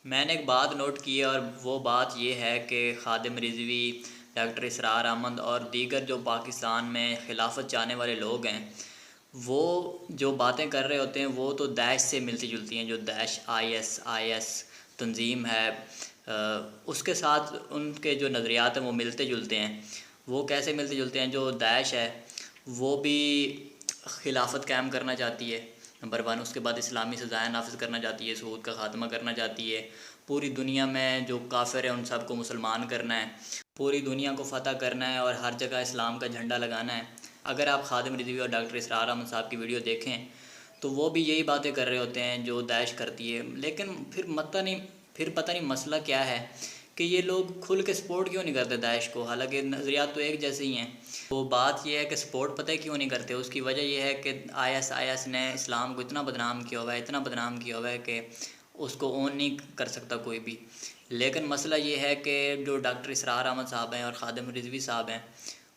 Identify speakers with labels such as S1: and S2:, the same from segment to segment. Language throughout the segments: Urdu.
S1: میں نے ایک بات نوٹ کی ہے اور وہ بات یہ ہے کہ خادم رضوی، ڈاکٹر اسرار احمد اور دیگر جو پاکستان میں خلافت چاہنے والے لوگ ہیں، وہ جو باتیں کر رہے ہوتے ہیں وہ تو داعش سے ملتی جلتی ہیں۔ جو داعش آئی ایس تنظیم ہے، اس کے ساتھ ان کے جو نظریات ہیں وہ ملتے جلتے ہیں۔ وہ کیسے ملتے جلتے ہیں؟ جو داعش ہے وہ بھی خلافت قائم کرنا چاہتی ہے، نمبر 1۔ اس کے بعد اسلامی سزائیں نافذ کرنا چاہتی ہے، سود کا خاتمہ کرنا چاہتی ہے، پوری دنیا میں جو کافر ہیں ان سب کو مسلمان کرنا ہے، پوری دنیا کو فتح کرنا ہے اور ہر جگہ اسلام کا جھنڈا لگانا ہے۔ اگر آپ خادم رضوی اور ڈاکٹر اسرار احمد صاحب کی ویڈیو دیکھیں تو وہ بھی یہی باتیں کر رہے ہوتے ہیں جو داعش کرتی ہے، لیکن پھر پتہ نہیں مسئلہ کیا ہے کہ یہ لوگ کھل کے سپورٹ کیوں نہیں کرتے داعش کو، حالانکہ نظریات تو ایک جیسے ہی ہیں۔ وہ بات یہ ہے کہ سپورٹ پتہ کیوں نہیں کرتے، اس کی وجہ یہ ہے کہ آئی ایس نے اسلام کو اتنا بدنام کیا ہوا ہے کہ اس کو اون نہیں کر سکتا کوئی بھی۔ لیکن مسئلہ یہ ہے کہ جو ڈاکٹر اسرار احمد صاحب ہیں اور خادم رضوی صاحب ہیں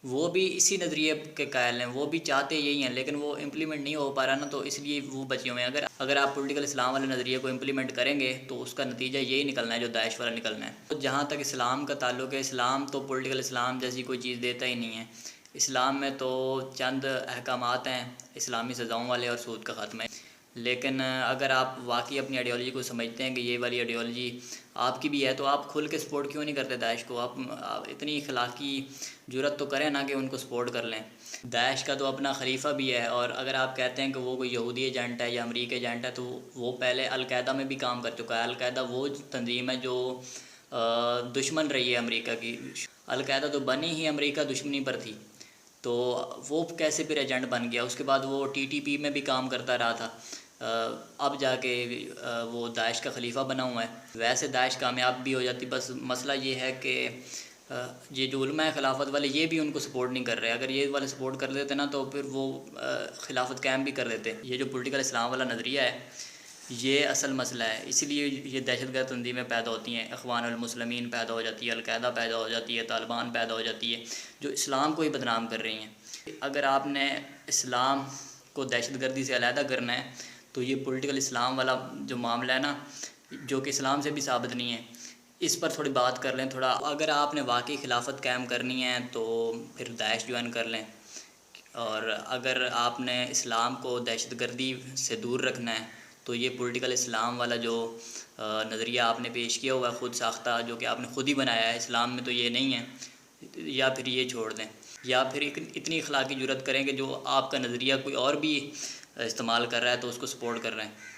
S1: وہ بھی اسی نظریے کے قائل ہیں، وہ بھی چاہتے یہی ہیں، لیکن وہ امپلیمنٹ نہیں ہو پا رہا نا، تو اس لیے وہ بچے ہوئے ہیں۔ اگر آپ پولیٹیکل اسلام والے نظریے کو امپلیمنٹ کریں گے تو اس کا نتیجہ یہی نکلنا ہے جو داعش والا نکلنا ہے۔ جہاں تک اسلام کا تعلق ہے، اسلام تو پولیٹیکل اسلام جیسی کوئی چیز دیتا ہی نہیں ہے۔ اسلام میں تو چند احکامات ہیں اسلامی سزاؤں والے اور سود کا خاتمہ ہے، لیکن اگر آپ واقعی اپنی آئیڈیالوجی کو سمجھتے ہیں کہ یہ والی آئیڈیالوجی آپ کی بھی ہے تو آپ کھل کے سپورٹ کیوں نہیں کرتے داعش کو؟ آپ اتنی اخلاقی جرت تو کریں نا کہ ان کو سپورٹ کر لیں۔ داعش کا تو اپنا خلیفہ بھی ہے، اور اگر آپ کہتے ہیں کہ وہ کوئی یہودی ایجنٹ ہے یا امریکی ایجنٹ ہے تو وہ پہلے القاعدہ میں بھی کام کر چکا ہے۔ القاعدہ وہ تنظیم ہے جو دشمن رہی ہے امریکہ کی۔ القاعدہ تو بنی ہی امریکہ دشمنی پر تھی، تو وہ کیسے پھر ایجنٹ بن گیا؟ اس کے بعد وہ ٹی ٹی پی میں بھی کام کرتا رہا تھا، اب جا کے وہ داعش کا خلیفہ بنا ہوا ہے۔ ویسے داعش کامیاب بھی ہو جاتی، بس مسئلہ یہ ہے کہ یہ جو علماء خلافت والے یہ بھی ان کو سپورٹ نہیں کر رہے۔ اگر یہ والے سپورٹ کر دیتے نا تو پھر وہ خلافت قائم بھی کر دیتے۔ یہ جو پولیٹیکل اسلام والا نظریہ ہے یہ اصل مسئلہ ہے، اسی لیے یہ دہشت گرد تنظیمیں پیدا ہوتی ہیں، اخوان المسلمین پیدا ہو جاتی ہے، القاعدہ پیدا ہو جاتی ہے، طالبان پیدا ہو جاتی ہے، جو اسلام کو ہی بدنام کر رہی ہیں۔ اگر آپ نے اسلام کو دہشت گردی سے علیحدہ کرنا ہے تو یہ پولیٹیکل اسلام والا جو معاملہ ہے نا، جو کہ اسلام سے بھی ثابت نہیں ہے، اس پر تھوڑی بات کر لیں تھوڑا۔ اگر آپ نے واقعی خلافت قائم کرنی ہے تو پھر داعش جوائن کر لیں، اور اگر آپ نے اسلام کو دہشت گردی سے دور رکھنا ہے تو یہ پولیٹیکل اسلام والا جو نظریہ آپ نے پیش کیا ہوا ہے خود ساختہ، جو کہ آپ نے خود ہی بنایا ہے، اسلام میں تو یہ نہیں ہے، یا پھر یہ چھوڑ دیں، یا پھر اتنی اخلاقی جرت کریں کہ جو آپ کا نظریہ کوئی اور بھی استعمال کر رہا ہے تو اس کو سپورٹ کر رہے ہیں۔